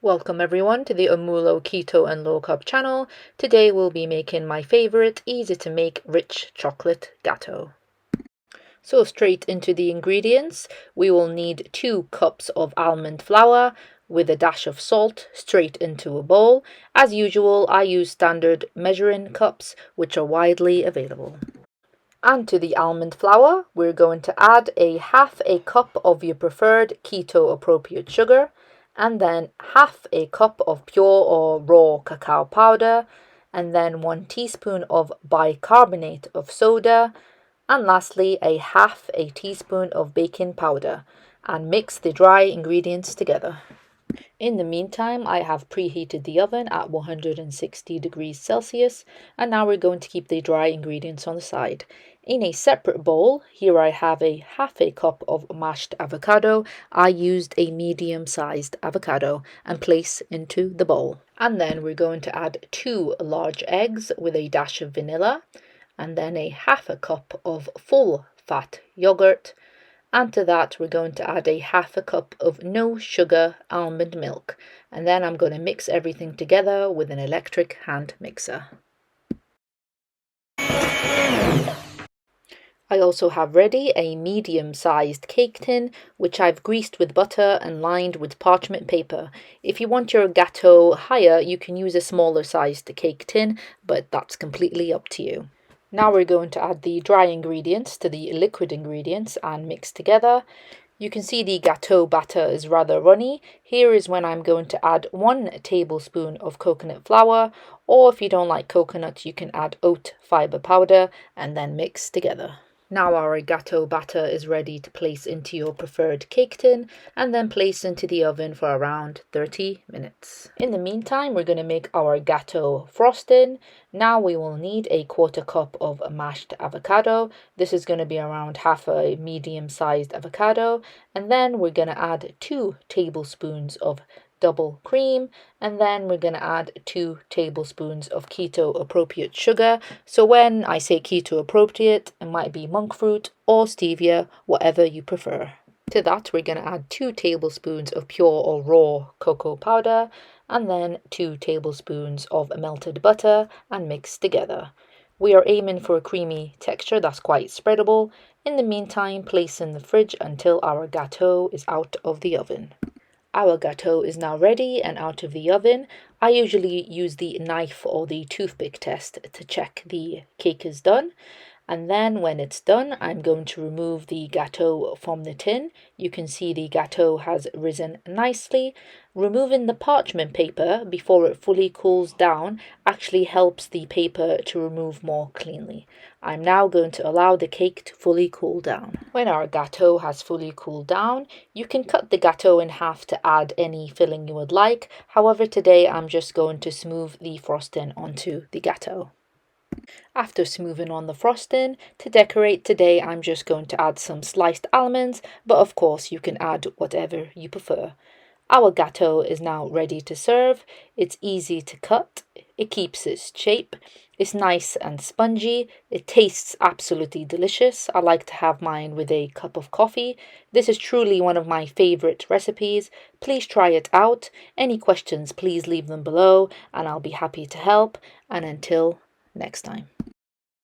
Welcome everyone to the Amoolah-keto and low-carb channel. Today we'll be making my favorite, easy to make, rich chocolate gateau. So straight into the ingredients, we will need 2 cups of almond flour with a dash of salt straight into a bowl. As usual, I use standard measuring cups, which are widely available. And to the almond flour, we're going to add half a cup of your preferred keto appropriate sugar, and then half a cup of pure or raw cacao powder, and then 1 teaspoon of bicarbonate of soda, and lastly half a teaspoon of baking powder, and mix the dry ingredients together. In the meantime, I have preheated the oven at 160 degrees Celsius, and now we're going to keep the dry ingredients on the side. In a separate bowl, here I have half a cup of mashed avocado. I used a medium-sized avocado and place into the bowl. And then we're going to add 2 large eggs with a dash of vanilla, and then half a cup of full fat yogurt. And to that, we're going to add half a cup of no sugar almond milk. And then I'm going to mix everything together with an electric hand mixer. I also have ready a medium-sized cake tin, which I've greased with butter and lined with parchment paper. If you want your gateau higher, you can use a smaller sized cake tin, but that's completely up to you. Now we're going to add the dry ingredients to the liquid ingredients and mix together. You can see the gateau batter is rather runny. Here is when I'm going to add 1 tablespoon of coconut flour, or if you don't like coconut, you can add oat fiber powder and then mix together. Now our gateau batter is ready to place into your preferred cake tin and then place into the oven for around 30 minutes. In the meantime, we're going to make our gateau frosting. Now we will need a 1/4 cup of mashed avocado. This is going to be around half a medium-sized avocado. And then we're going to add 2 tablespoons of double cream, and then we're going to add 2 tablespoons of keto appropriate sugar. So when I say keto appropriate, it might be monk fruit or stevia, whatever you prefer. To that, we're going to add 2 tablespoons of pure or raw cocoa powder, and then 2 tablespoons of melted butter, and mix together. We are aiming for a creamy texture that's quite spreadable. In the meantime, place in the fridge until our gateau is out of the oven. Our gateau is now ready and out of the oven. I usually use the knife or the toothpick test to check the cake is done. And then when it's done, I'm going to remove the gateau from the tin. You can see the gateau has risen nicely. Removing the parchment paper before it fully cools down actually helps the paper to remove more cleanly. I'm now going to allow the cake to fully cool down. When our gateau has fully cooled down, you can cut the gateau in half to add any filling you would like. However, today I'm just going to smooth the frosting onto the gateau. After smoothing on the frosting, to decorate today I'm just going to add some sliced almonds, but of course you can add whatever you prefer. Our gateau is now ready to serve. It's easy to cut, it keeps its shape, it's nice and spongy, it tastes absolutely delicious. I like to have mine with a cup of coffee. This is truly one of my favorite recipes. Please try it out. Any questions, please leave them below and I'll be happy to help. And until next time.